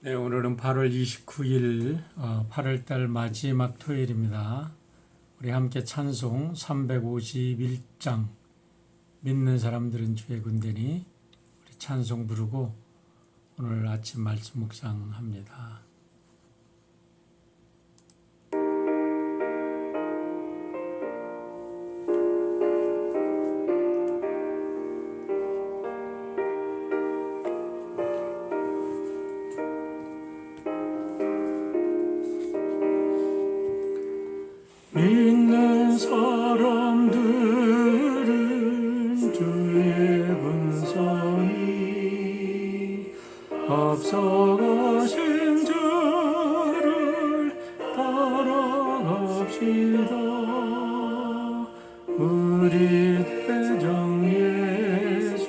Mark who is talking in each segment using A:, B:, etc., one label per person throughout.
A: 네, 오늘은 8월 29일 8월달 마지막 토요일입니다. 우리 함께 찬송 351장 믿는 사람들은 주의 군대니 우리 찬송 부르고 오늘 아침 말씀 묵상합니다. 믿는 사람들은 주의 군성이 앞서가신 주를 따라갑시다. 우리 대장 예수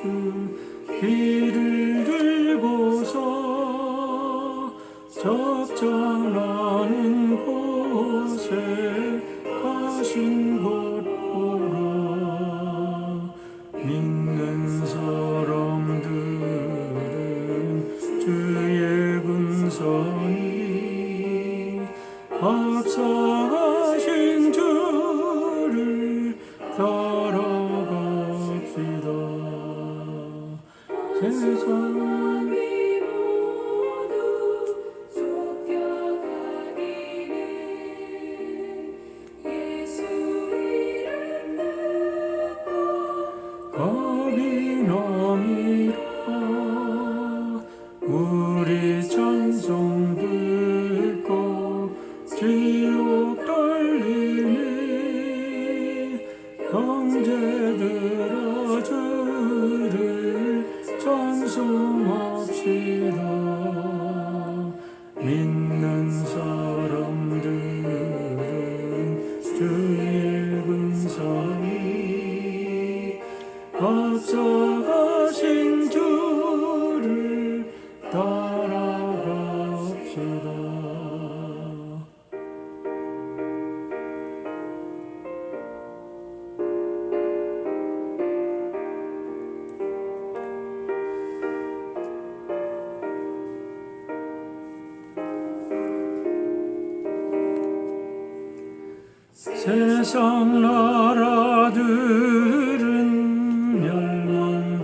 A: 길을 들고서 적장나는 곳에 가신 것 보라. 믿는 사람들은 주의 군성이 앞서가신 주를 따라갑시다. 세상 겁이 넘이라. 우리 찬송 듣고 지옥 떨리니 형제들아 주를 찬송합시다. 믿는 사람들은 주의 군성이 앞서가신 주를 따라갑시다. 세상 나라들은 멸망당하나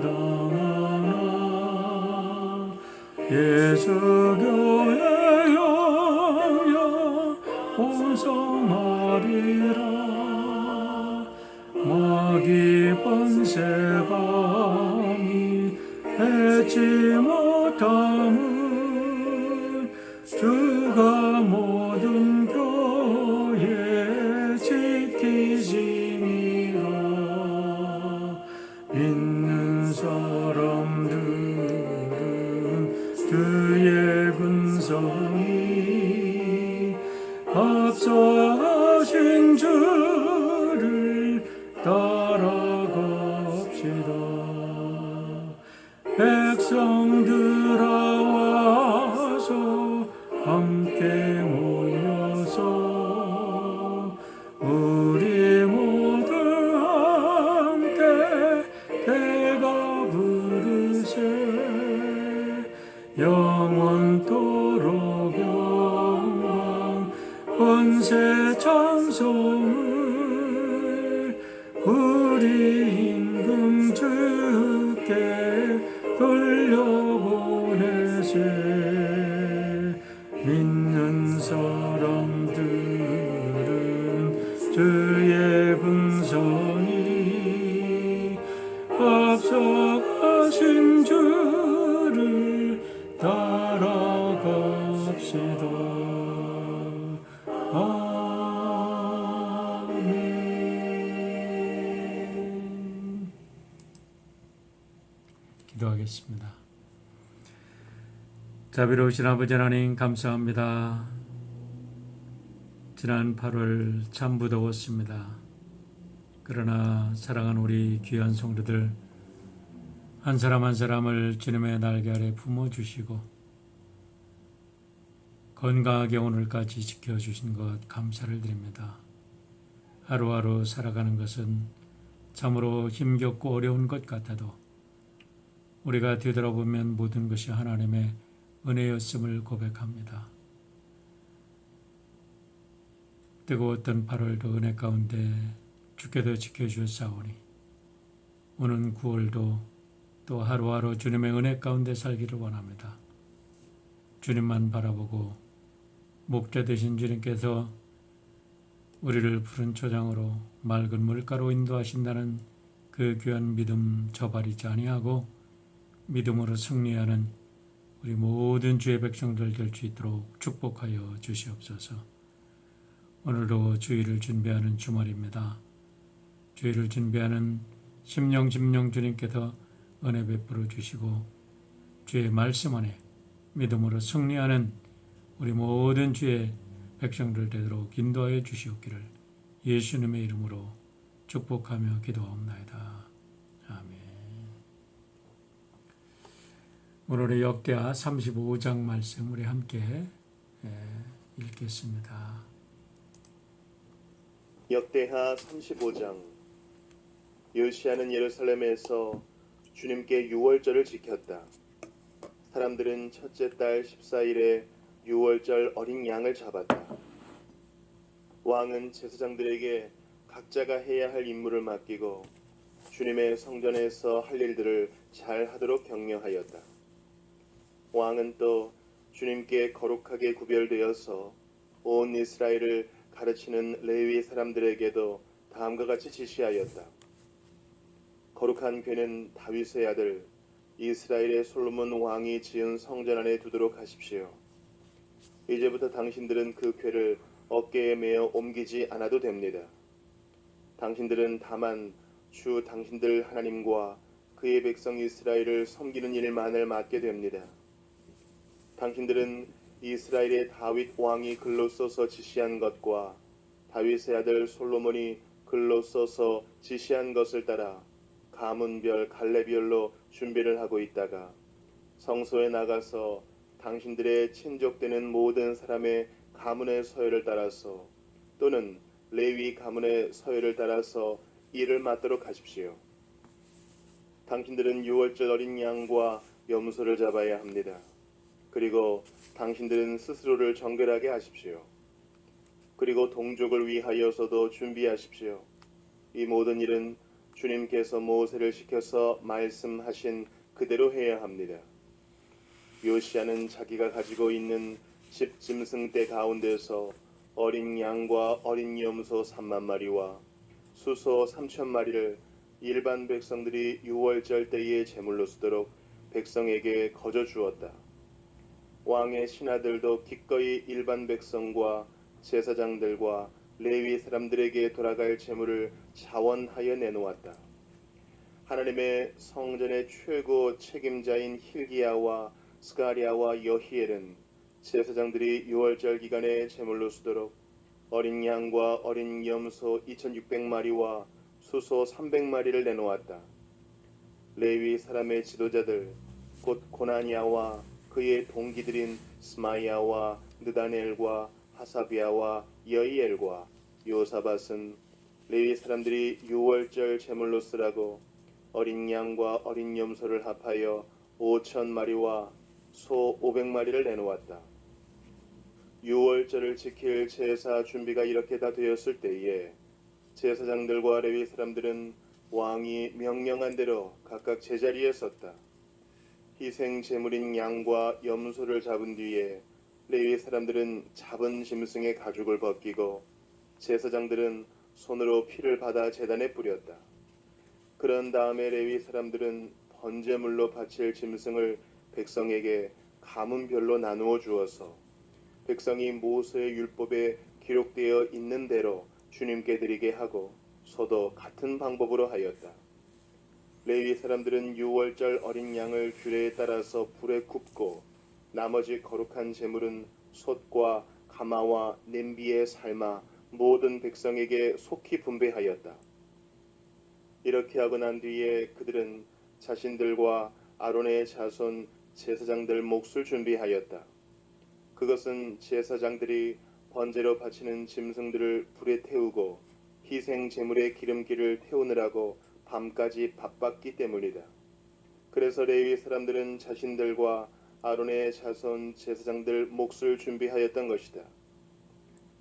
A: 예수 교회 영영 번성하리라. 마귀 번세감이 해치 못함은 주가 모든 교회 지키심이라. 믿는 사람들은 주의 군성이 앞서가신 주를 따라갑시다. 백성들아 와서 함께 모여서 우리 모두 함께 대가 부르세. 영원토록 영광 권세 찬송을 우리 임금 주께 돌려보내세. 믿는 사람들은 주의 군성이 앞서가신 주를 따라갑시다. 아멘. 기도하겠습니다. 자비로우신 아버지 하나님 감사합니다. 지난 8월 참 무더웠습니다. 그러나 사랑하는 우리 귀한 성도들 한 사람 한 사람을 주님의 날개 아래 품어주시고 건강하게 오늘까지 지켜주신 것 감사를 드립니다. 하루하루 살아가는 것은 참으로 힘겹고 어려운 것 같아도 우리가 되돌아보면 모든 것이 하나님의 은혜였음을 고백합니다. 뜨거웠던 8월도 은혜 가운데 주께서 지켜주셨사오니 오는 9월도 또 하루하루 주님의 은혜 가운데 살기를 원합니다. 주님만 바라보고 목자 되신 주님께서 우리를 푸른 초장으로 맑은 물가로 인도하신다는 그 귀한 믿음 저버리지 아니하고 믿음으로 승리하는 우리 모든 주의 백성들 될 수 있도록 축복하여 주시옵소서. 오늘도 주일을 준비하는 주말입니다. 주일을 준비하는 심령 주님께서 은혜 베풀어 주시고 주의 말씀 안에 믿음으로 승리하는 우리 모든 주의 백성들 되도록 인도하여 주시옵기를 예수님의 이름으로 축복하며 기도하옵나이다. 아멘. 오늘의 역대하 35장 말씀 우리 함께 읽겠습니다.
B: 역대하 35장. 요시야는 예루살렘에서 주님께 유월절을 지켰다. 사람들은 첫째 달 14일에 유월절 어린 양을 잡았다. 왕은 제사장들에게 각자가 해야 할 임무를 맡기고 주님의 성전에서 할 일들을 잘 하도록 격려하였다. 왕은 또 주님께 거룩하게 구별되어서 온 이스라엘을 가르치는 레위 사람들에게도 다음과 같이 지시하였다. 거룩한 궤는 다윗의 아들 이스라엘의 솔로몬 왕이 지은 성전 안에 두도록 하십시오. 이제부터 당신들은 그 궤를 어깨에 메어 옮기지 않아도 됩니다. 당신들은 다만 주 당신들 하나님과 그의 백성 이스라엘을 섬기는 일만을 맡게 됩니다. 당신들은 이스라엘의 다윗 왕이 글로 써서 지시한 것과 다윗의 아들 솔로몬이 글로 써서 지시한 것을 따라 가문별 갈래별로 준비를 하고 있다가 성소에 나가서 당신들의 친족되는 모든 사람의 가문의 서열을 따라서 또는 레위 가문의 서열을 따라서 일을 맡도록 하십시오. 당신들은 유월절 어린 양과 염소를 잡아야 합니다. 그리고 당신들은 스스로를 정결하게 하십시오. 그리고 동족을 위하여서도 준비하십시오. 이 모든 일은 주님께서 모세를 시켜서 말씀하신 그대로 해야 합니다. 요시야는 자기가 가지고 있는 집 짐승 떼 가운데서 어린 양과 어린 염소 3만 마리와 수소 3천 마리를 일반 백성들이 유월절 때에 제물로 쓰도록 백성에게 거저 주었다. 왕의 신하들도 기꺼이 일반 백성과 제사장들과 레위 사람들에게 돌아갈 제물을 자원하여 내놓았다. 하나님의 성전의 최고 책임자인 힐기야와 스가랴와 여히엘은 제사장들이 유월절 기간에 제물로 쓰도록 어린 양과 어린 염소 2,600마리와 수소 300마리를 내놓았다. 레위 사람의 지도자들 곧 고나냐와 그의 동기들인 스마야와 느다넬과 하사비아와 여이엘과 요사밧은 레위 사람들이 유월절 제물로 쓰라고 어린 양과 어린 염소를 합하여 5,000마리와 소 500마리를 내놓았다. 유월절을 지킬 제사 준비가 이렇게 다 되었을 때에 제사장들과 레위 사람들은 왕이 명령한 대로 각각 제자리에 섰다. 희생 제물인 양과 염소를 잡은 뒤에 레위 사람들은 잡은 짐승의 가죽을 벗기고 제사장들은 손으로 피를 받아 제단에 뿌렸다. 그런 다음에 레위 사람들은 번제물로 바칠 짐승을 백성에게 가문별로 나누어 주어서 백성이 모세의 율법에 기록되어 있는 대로 주님께 드리게 하고 소도 같은 방법으로 하였다. 레위 사람들은 유월절 어린 양을 규례에 따라서 불에 굽고 나머지 거룩한 제물은 솥과 가마와 냄비에 삶아 모든 백성에게 속히 분배하였다. 이렇게 하고 난 뒤에 그들은 자신들과 아론의 자손 제사장들 몫을 준비하였다. 그것은 제사장들이 번제로 바치는 짐승들을 불에 태우고 희생 제물의 기름기를 태우느라고 밤까지 바빴기 때문이다. 그래서 레위 사람들은 자신들과 아론의 자손 제사장들 몫을 준비하였던 것이다.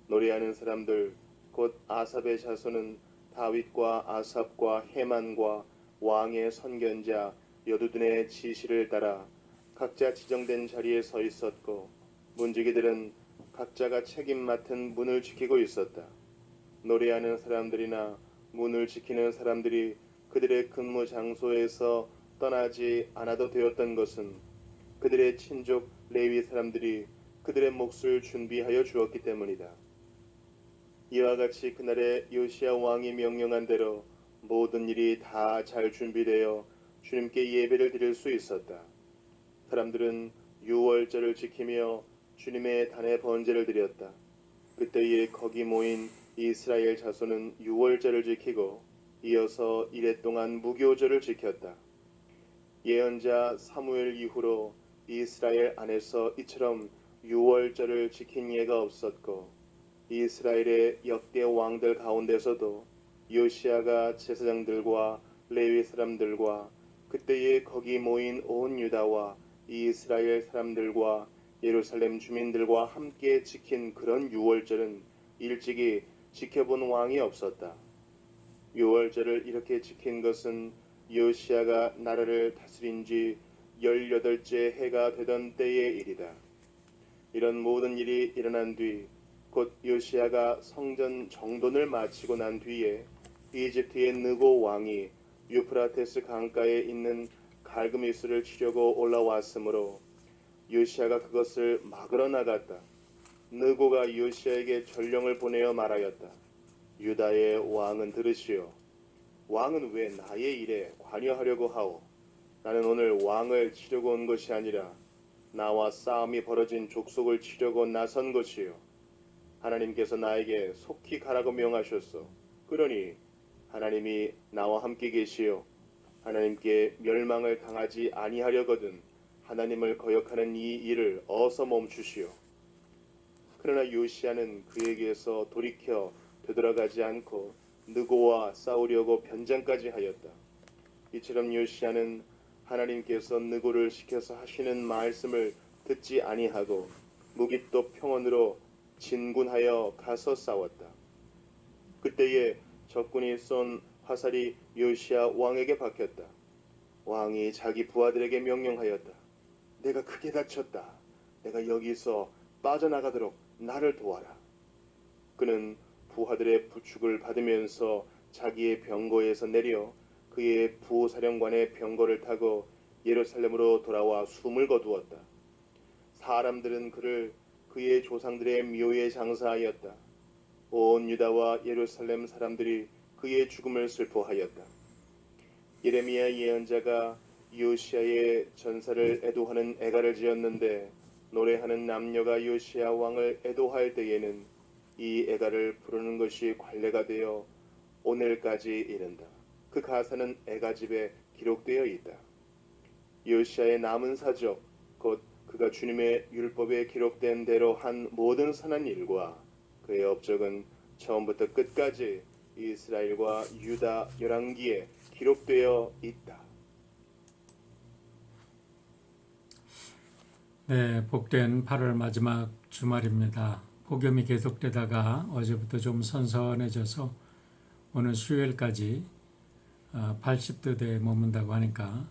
B: 노래하는 사람들 곧 아삽의 자손은 다윗과 아삽과 헤만과 왕의 선견자 여두둔의 지시를 따라 각자 지정된 자리에 서 있었고 문지기들은 각자가 책임 맡은 문을 지키고 있었다. 노래하는 사람들이나 문을 지키는 사람들이 그들의 근무 장소에서 떠나지 않아도 되었던 것은 그들의 친족 레위 사람들이 그들의 몫을 준비하여 주었기 때문이다. 이와 같이 그날에 요시야 왕이 명령한 대로 모든 일이 다 잘 준비되어 주님께 예배를 드릴 수 있었다. 사람들은 유월절을 지키며 주님의 단에 번제를 드렸다. 그때에 거기 모인 이스라엘 자손은 유월절을 지키고 이어서 이래 동안 무교절을 지켰다. 예언자 사무엘 이후로 이스라엘 안에서 이처럼 유월절을 지킨 예가 없었고 이스라엘의 역대 왕들 가운데서도 요시야가 제사장들과 레위 사람들과 그때에 거기 모인 온 유다와 이스라엘 사람들과 예루살렘 주민들과 함께 지킨 그런 유월절은 일찍이 지켜본 왕이 없었다. 유월절을 이렇게 지킨 것은 요시야가 나라를 다스린 지 18째 해가 되던 때의 일이다. 이런 모든 일이 일어난 뒤 곧 요시야가 성전 정돈을 마치고 난 뒤에 이집트의 느고 왕이 유프라테스 강가에 있는 갈그미스를 치려고 올라왔으므로 요시야가 그것을 막으러 나갔다. 느고가 요시야에게 전령을 보내어 말하였다. 유다의 왕은 들으시오. 왕은 왜 나의 일에 관여하려고 하오? 나는 오늘 왕을 치려고 온 것이 아니라 나와 싸움이 벌어진 족속을 치려고 나선 것이요. 하나님께서 나에게 속히 가라고 명하셨소. 그러니 하나님이 나와 함께 계시오. 하나님께 멸망을 당하지 아니하려거든 하나님을 거역하는 이 일을 어서 멈추시오. 그러나 요시야는 그에게서 돌이켜 되돌아가지 않고 느고와 싸우려고 변장까지 하였다. 이처럼 요시야는 하나님께서 느고를 시켜서 하시는 말씀을 듣지 아니하고 무깃도 평원으로 진군하여 가서 싸웠다. 그때에 적군이 쏜 화살이 요시야 왕에게 박혔다. 왕이 자기 부하들에게 명령하였다. 내가 크게 다쳤다. 내가 여기서 빠져나가도록 나를 도와라. 그는 부하들의 부축을 받으면서 자기의 병거에서 내려 그의 부사령관의 병거를 타고 예루살렘으로 돌아와 숨을 거두었다. 사람들은 그를 그의 조상들의 묘에 장사하였다. 온 유다와 예루살렘 사람들이 그의 죽음을 슬퍼하였다. 예레미야 예언자가 요시야의 전사를 애도하는 애가를 지었는데 노래하는 남녀가 요시야 왕을 애도할 때에는 이 애가를 부르는 것이 관례가 되어 오늘까지 이른다. 그 가사는 애가집에 기록되어 있다. 요시야의 남은 사적 곧 그가 주님의 율법에 기록된 대로 한 모든 선한 일과 그의 업적은 처음부터 끝까지 이스라엘과 유다 열왕기에 기록되어 있다.
A: 네, 복된 8월 마지막 주말입니다. 폭염이 계속되다가 어제부터 좀 선선해져서 오늘 수요일까지 80도대에 머문다고 하니까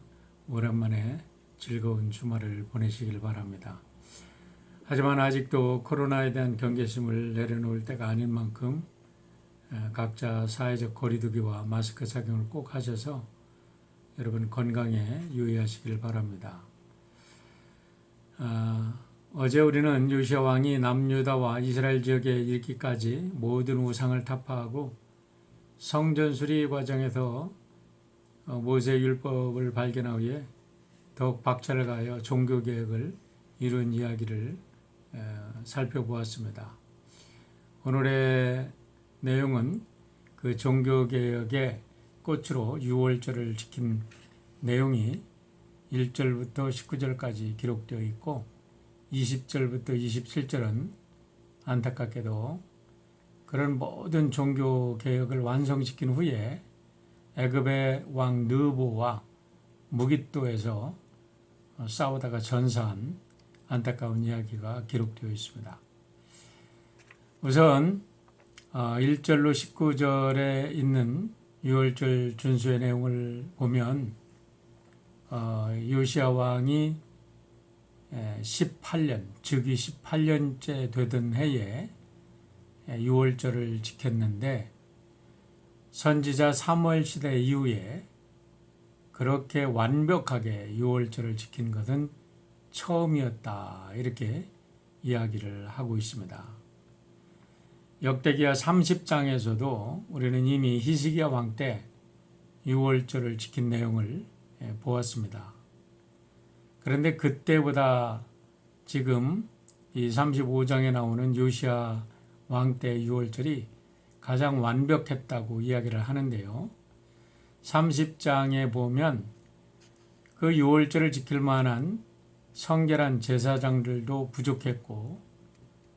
A: 오랜만에 즐거운 주말을 보내시길 바랍니다. 하지만 아직도 코로나에 대한 경계심을 내려놓을 때가 아닌 만큼 각자 사회적 거리두기와 마스크 착용을 꼭 하셔서 여러분 건강에 유의하시길 바랍니다. 어제 우리는 요시야 왕이 남유다와 이스라엘 지역에 이르기까지 모든 우상을 타파하고 성전 수리 과정에서 모세 율법을 발견한 후에 더욱 박차를 가하여 종교개혁을 이룬 이야기를 살펴보았습니다. 오늘의 내용은 그 종교개혁의 꽃으로 유월절을 지킨 내용이 1절부터 19절까지 기록되어 있고 20절부터 27절은 안타깝게도 그런 모든 종교개혁을 완성시킨 후에 애굽의 왕 느보와 무깃도에서 싸우다가 전사한 안타까운 이야기가 기록되어 있습니다. 우선 1절로 19절에 있는 유월절 준수의 내용을 보면 요시야 왕이 18년, 즉위 18년째 되던 해에 유월절을 지켰는데 선지자 사무엘 시대 이후에 그렇게 완벽하게 유월절을 지킨 것은 처음이었다. 이렇게 이야기를 하고 있습니다. 역대기야 30장에서도 우리는 이미 히스기야 왕 때 유월절을 지킨 내용을 보았습니다. 그런데 그때보다 지금 이 35장에 나오는 요시야 왕 때 유월절이 가장 완벽했다고 이야기를 하는데요. 30장에 보면 그 유월절을 지킬 만한 성결한 제사장들도 부족했고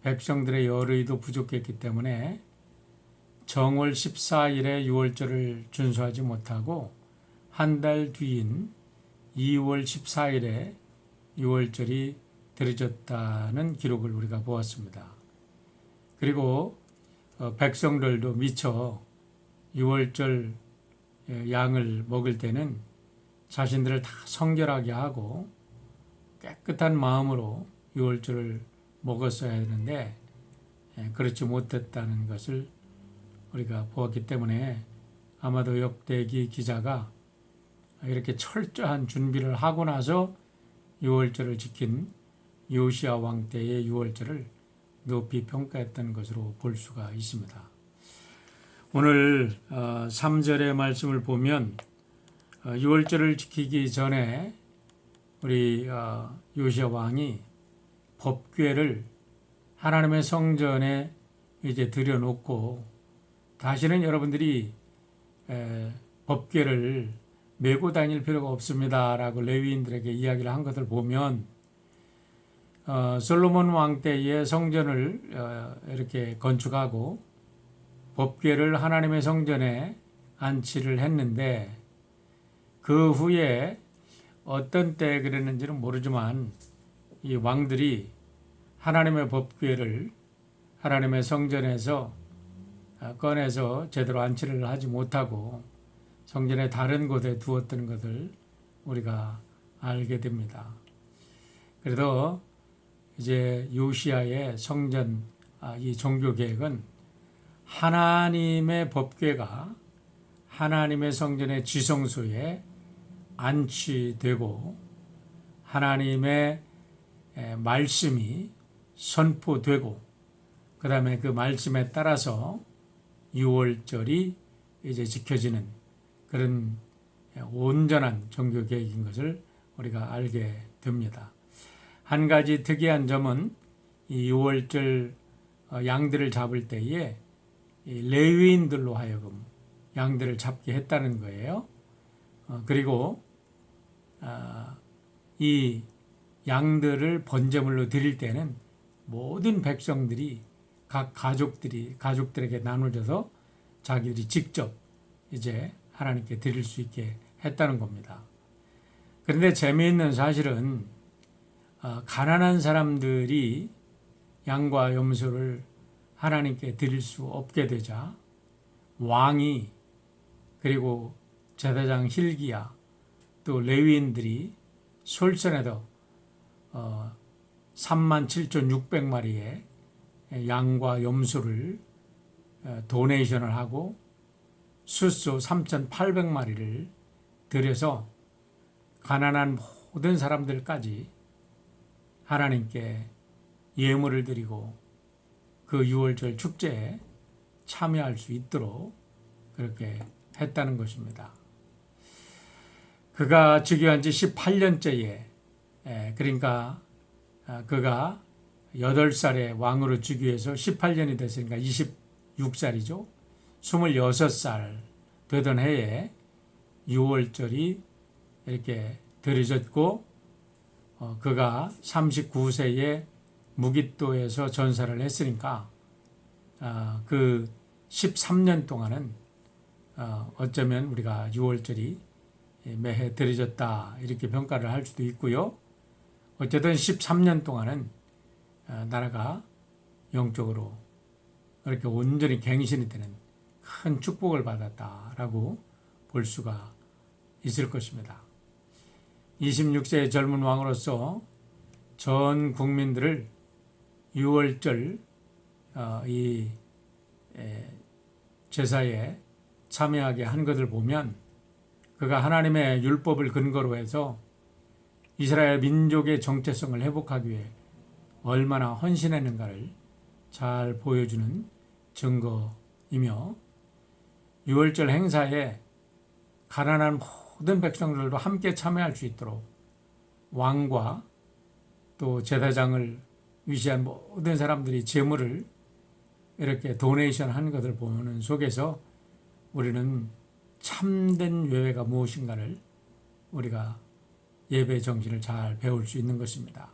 A: 백성들의 열의도 부족했기 때문에 정월 14일에 유월절을 준수하지 못하고 한 달 뒤인 2월 14일에 유월절이 들어졌다는 기록을 우리가 보았습니다. 그리고 백성들도 미처 유월절 양을 먹을 때는 자신들을 다 성결하게 하고 깨끗한 마음으로 유월절을 먹었어야 하는데 그렇지 못했다는 것을 우리가 보았기 때문에 아마도 역대기 기자가 이렇게 철저한 준비를 하고 나서 유월절을 지킨 요시야 왕 때의 유월절을 높이 평가했던 것으로 볼 수가 있습니다. 오늘 3절의 말씀을 보면 유월절을 지키기 전에 우리 요시야 왕이 법궤를 하나님의 성전에 이제 들여놓고 다시는 여러분들이 법궤를 메고 다닐 필요가 없습니다라고 레위인들에게 이야기를 한 것을 보면 솔로몬 왕 때의 성전을 이렇게 건축하고 법궤를 하나님의 성전에 안치를 했는데 그 후에 어떤 때 그랬는지는 모르지만 이 왕들이 하나님의 법궤를 하나님의 성전에서 꺼내서 제대로 안치를 하지 못하고 성전의 다른 곳에 두었던 것을 우리가 알게 됩니다. 그래도 이제 요시야의 성전 이 종교 계획은 하나님의 법궤가 하나님의 성전의 지성소에 안치되고 하나님의 말씀이 선포되고 그 다음에 그 말씀에 따라서 유월절이 이제 지켜지는 그런 온전한 종교 계획인 것을 우리가 알게 됩니다. 한 가지 특이한 점은 이 유월절 양들을 잡을 때에 레위인들로 하여금 양들을 잡게 했다는 거예요. 그리고 이 양들을 번제물로 드릴 때는 모든 백성들이 각 가족들에게 나눠줘서 자기들이 직접 이제 하나님께 드릴 수 있게 했다는 겁니다. 그런데 재미있는 사실은 가난한 사람들이 양과 염소를 하나님께 드릴 수 없게 되자 왕이 그리고 제사장 hil기야 또 레위인들이 솔선해서 37,600마리의 양과 염소를 도네이션을 하고 숫소 3,800마리를 들여서 가난한 모든 사람들까지 하나님께 예물을 드리고 그 유월절 축제에 참여할 수 있도록 그렇게 했다는 것입니다. 그가 즉위한 지 18년째에 그러니까 그가 8살에 왕으로 즉위해서 18년이 됐으니까 26살이죠. 26살 되던 해에 유월절이 이렇게 들여졌고 그가 39세에 무깃도에서 전사를 했으니까 그 13년 동안은 어쩌면 우리가 유월절이 매해 들여졌다 이렇게 평가를 할 수도 있고요. 어쨌든 13년 동안은 나라가 영적으로 이렇게 온전히 갱신이 되는 큰 축복을 받았다라고 볼 수가 있을 것입니다. 26세의 젊은 왕으로서 전 국민들을 6월절 이 제사에 참여하게 한 것을 보면 그가 하나님의 율법을 근거로 해서 이스라엘 민족의 정체성을 회복하기 위해 얼마나 헌신했는가를 잘 보여주는 증거이며 6월절 행사에 가난한 모든 백성들도 함께 참여할 수 있도록 왕과 또 제사장을 위시한 모든 사람들이 재물을 이렇게 도네이션 한 것을 보는 속에서 우리는 참된 예배가 무엇인가를 우리가 예배 정신을 잘 배울 수 있는 것입니다.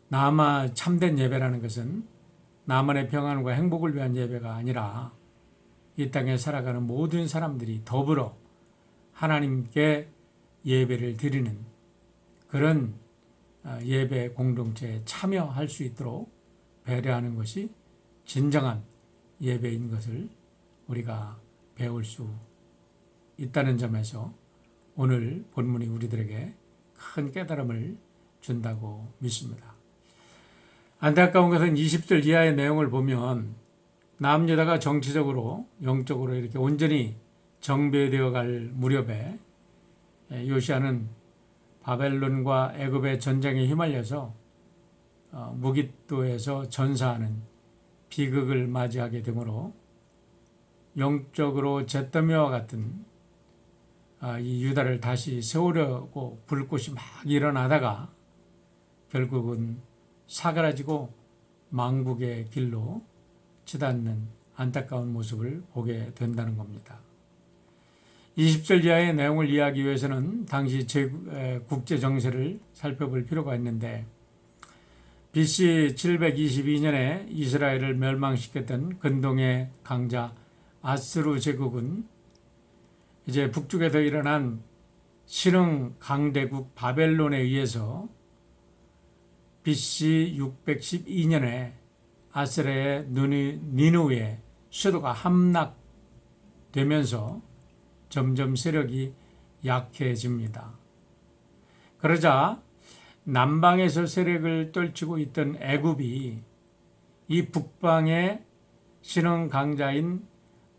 A: 나만 참된 예배라는 것은 나만의 평안과 행복을 위한 예배가 아니라 이 땅에 살아가는 모든 사람들이 더불어 하나님께 예배를 드리는 그런 예배 공동체에 참여할 수 있도록 배려하는 것이 진정한 예배인 것을 우리가 배울 수 있다는 점에서 오늘 본문이 우리들에게 큰 깨달음을 준다고 믿습니다. 안타까운 것은 20절 이하의 내용을 보면 남유다가 정치적으로 영적으로 이렇게 온전히 정배되어 갈 무렵에 요시아는 바벨론과 애굽의 전쟁에 휘말려서 무깃도에서 전사하는 비극을 맞이하게 되므로 영적으로 잿더미와 같은 이 유다를 다시 세우려고 불꽃이 막 일어나다가 결국은 사그라지고 망국의 길로 치닫는 안타까운 모습을 보게 된다는 겁니다. 20절 이하의 내용을 이해하기 위해서는 당시 국제 정세를 살펴볼 필요가 있는데 BC 722년에 이스라엘을 멸망시켰던 근동의 강자 아스루 제국은 이제 북쪽에서 일어난 신흥 강대국 바벨론에 의해서 BC 612년에 아스레의 니누의 수도가 함락되면서 점점 세력이 약해집니다. 그러자 남방에서 세력을 떨치고 있던 애굽이 이 북방의 신흥 강자인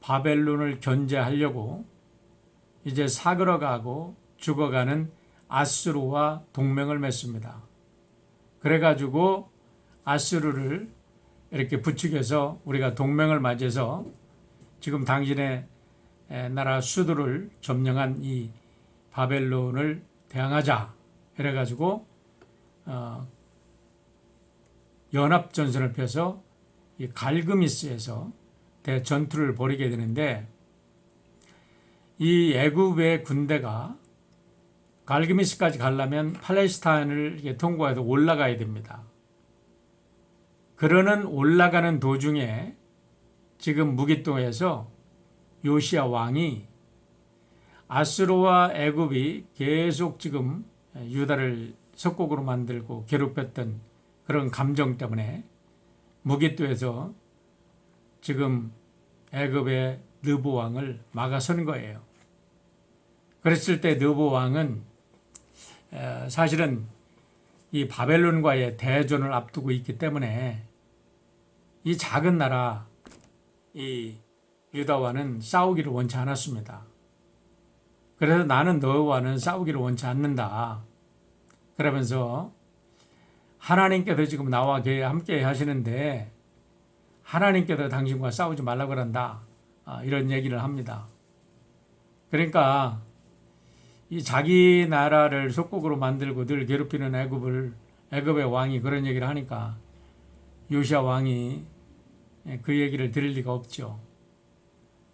A: 바벨론을 견제하려고 이제 사그러가고 죽어가는 아수르와 동맹을 맺습니다. 그래가지고 아수르를 이렇게 부추겨서 우리가 동맹을 맺어서 지금 당신의 나라 수도를 점령한 이 바벨론을 대항하자 이래가지고 연합전선을 펴서 이 갈그미스에서 대전투를 벌이게 되는데 이 애굽의 군대가 갈그미스까지 가려면 팔레스타인을 이렇게 통과해서 올라가야 됩니다. 그러는 올라가는 도중에 지금 무깃도에서 요시야 왕이 아수르와 애굽이 계속 지금 유다를 속국으로 만들고 괴롭혔던 그런 감정 때문에 무깃도에서 지금 애굽의 느보 왕을 막아선 거예요. 그랬을 때 느보 왕은 사실은 이 바벨론과의 대전을 앞두고 있기 때문에 이 작은 나라 이 유다와는 싸우기를 원치 않았습니다. 그래서 나는 너와는 싸우기를 원치 않는다. 그러면서 하나님께서 지금 나와 함께 하시는데 하나님께서 당신과 싸우지 말라고 그런다. 이런 얘기를 합니다. 그러니까 이 자기 나라를 속국으로 만들고 늘 괴롭히는 애굽의 왕이 그런 얘기를 하니까 요시야 왕이 그 얘기를 들을 리가 없죠.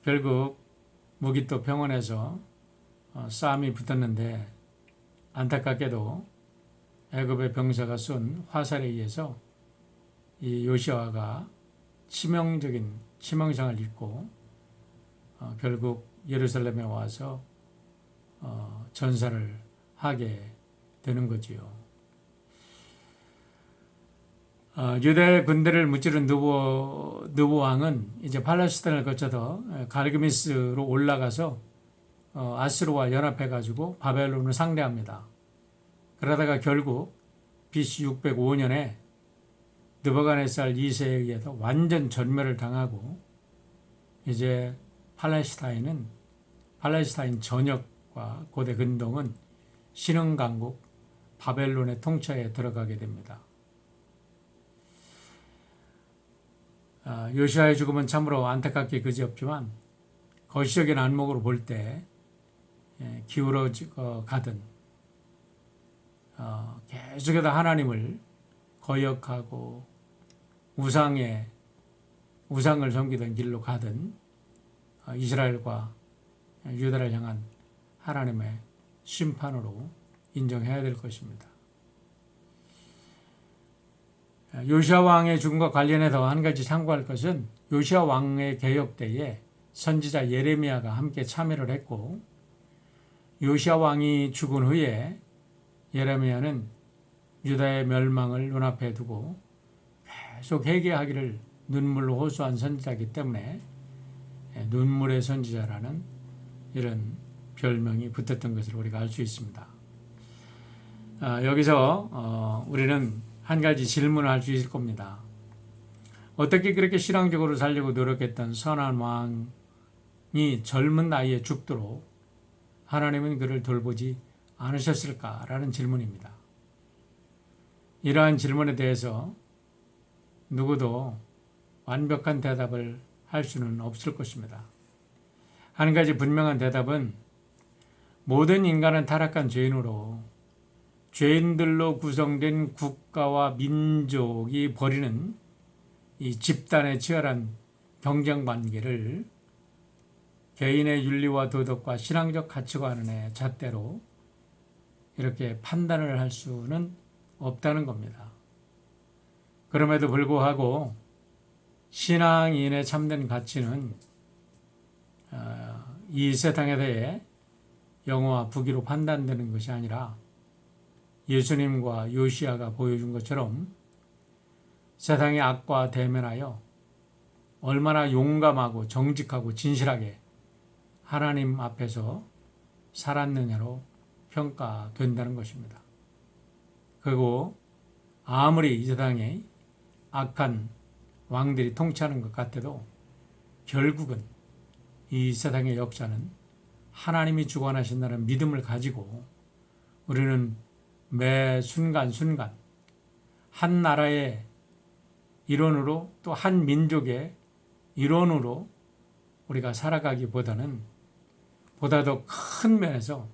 A: 결국 무깃도 평원에서 싸움이 붙었는데 안타깝게도 애굽의 병사가 쏜 화살에 의해서 이 요시야가 치명적인 치명상을 입고 결국 예루살렘에 와서 전사를 하게 되는 거지요. 유대 군대를 무찌른 느보 왕은 이제 팔레스타인을 거쳐서 갈그미스로 올라가서 아수르와 연합해가지고 바벨론을 상대합니다. 그러다가 결국 BC 605년에 느부갓네살 2세에 의해서 완전 전멸을 당하고 이제 팔레스타인 전역과 고대 근동은 신흥강국 바벨론의 통치에 들어가게 됩니다. 요시아의 죽음은 참으로 안타깝게 그지없지만 거시적인 안목으로 볼 때 기울어 가든 계속해서 하나님을 거역하고 우상을 섬기던 길로 가든 이스라엘과 유다를 향한 하나님의 심판으로 인정해야 될 것입니다. 요시아 왕의 죽음과 관련해서 한 가지 참고할 것은 요시아 왕의 개혁 때에 선지자 예레미야가 함께 참여를 했고 요시아 왕이 죽은 후에 예레미야는 유다의 멸망을 눈앞에 두고 계속 회개하기를 눈물로 호소한 선지자이기 때문에 눈물의 선지자라는 이런 별명이 붙었던 것을 우리가 알 수 있습니다. 여기서 우리는 한 가지 질문을 할 수 있을 겁니다. 어떻게 그렇게 신앙적으로 살려고 노력했던 선한 왕이 젊은 나이에 죽도록 하나님은 그를 돌보지 않으셨을까라는 질문입니다. 이러한 질문에 대해서 누구도 완벽한 대답을 할 수는 없을 것입니다. 한 가지 분명한 대답은 모든 인간은 타락한 죄인으로 죄인들로 구성된 국가와 민족이 벌이는 이 집단의 치열한 경쟁 관계를 개인의 윤리와 도덕과 신앙적 가치관의 잣대로 이렇게 판단을 할 수는 없다는 겁니다. 그럼에도 불구하고 신앙인의 참된 가치는 이 세상에 대해 영어와 부기로 판단되는 것이 아니라 예수님과 요시아가 보여준 것처럼 세상의 악과 대면하여 얼마나 용감하고 정직하고 진실하게 하나님 앞에서 살았느냐로 평가된다는 것입니다. 그리고 아무리 이 세상에 악한 왕들이 통치하는 것 같아도 결국은 이 세상의 역사는 하나님이 주관하신다는 믿음을 가지고 우리는 매 순간순간 한 나라의 일원으로 또 한 민족의 일원으로 우리가 살아가기보다는 보다 더 큰 면에서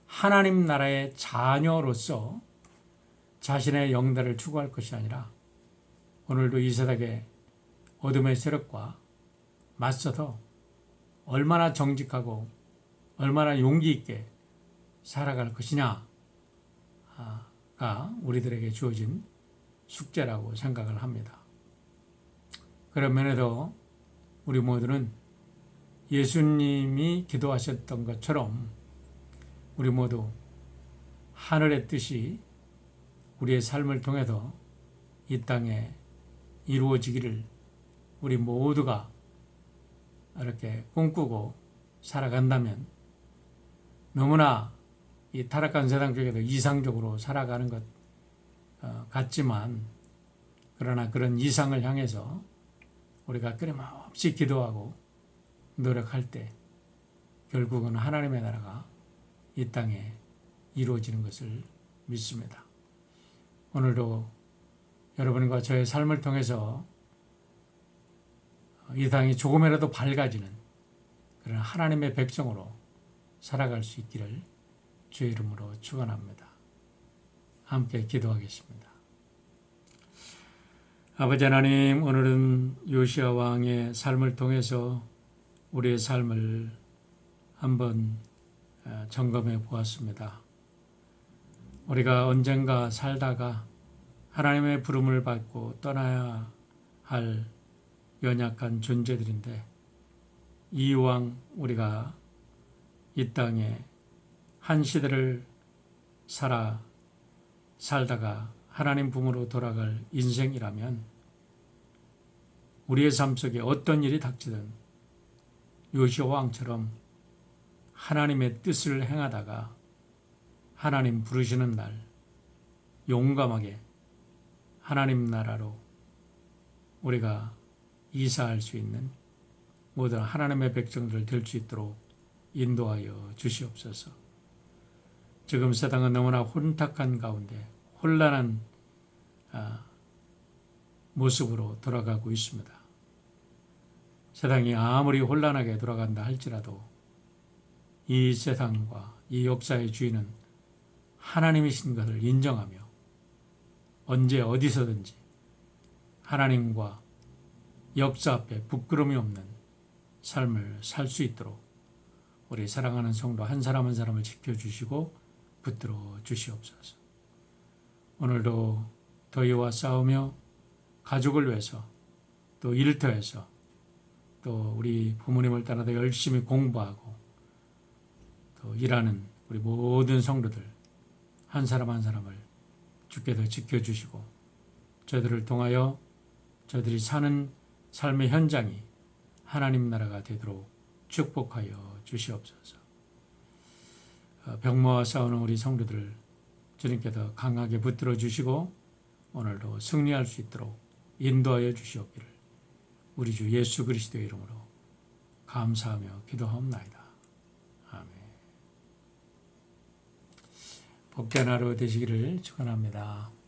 A: 하나님 나라의 자녀로서 자신의 영달을 추구할 것이 아니라 오늘도 이 세상의 어둠의 세력과 맞서서 얼마나 정직하고 얼마나 용기 있게 살아갈 것이냐가 우리들에게 주어진 숙제라고 생각을 합니다. 그런 면에서 우리 모두는 예수님이 기도하셨던 것처럼 우리 모두 하늘의 뜻이 우리의 삶을 통해서 이 땅에 이루어지기를 우리 모두가 이렇게 꿈꾸고 살아간다면 너무나 이 타락한 세상 속에서 이상적으로 살아가는 것 같지만 그러나 그런 이상을 향해서 우리가 끊임없이 기도하고 노력할 때 결국은 하나님의 나라가 이 땅에 이루어지는 것을 믿습니다. 오늘도 여러분과 저의 삶을 통해서 이 땅이 조금이라도 밝아지는 그런 하나님의 백성으로 살아갈 수 있기를 주의 이름으로 축원합니다. 함께 기도하겠습니다. 아버지 하나님, 오늘은 요시아 왕의 삶을 통해서 우리의 삶을 한번 점검해 보았습니다. 우리가 언젠가 살다가 하나님의 부름을 받고 떠나야 할 연약한 존재들인데 이왕 우리가 이 땅에 한 시대를 살다가 하나님 품으로 돌아갈 인생이라면 우리의 삶 속에 어떤 일이 닥치든 요시아 왕처럼 하나님의 뜻을 행하다가 하나님 부르시는 날 용감하게 하나님 나라로 우리가 이사할 수 있는 모든 하나님의 백성들 될 수 있도록 인도하여 주시옵소서. 지금 세상은 너무나 혼탁한 가운데 혼란한 모습으로 돌아가고 있습니다. 세상이 아무리 혼란하게 돌아간다 할지라도 이 세상과 이 역사의 주인은 하나님이신 것을 인정하며 언제 어디서든지 하나님과 역사 앞에 부끄러움이 없는 삶을 살 수 있도록 우리 사랑하는 성도 한 사람 한 사람을 지켜주시고 붙들어 주시옵소서. 오늘도 더위와 싸우며 가족을 위해서 또 일터에서 또 우리 부모님을 따라서 열심히 공부하고 또 일하는 우리 모든 성도들 한 사람 한 사람을 주께서 지켜주시고 저들을 통하여 저들이 사는 삶의 현장이 하나님 나라가 되도록 축복하여 주시옵소서. 병마와 싸우는 우리 성도들 주님께서 강하게 붙들어 주시고 오늘도 승리할 수 있도록 인도하여 주시옵기를 우리 주 예수 그리스도의 이름으로 감사하며 기도하옵나이다. 아멘. 복된 하루 되시기를 축원합니다.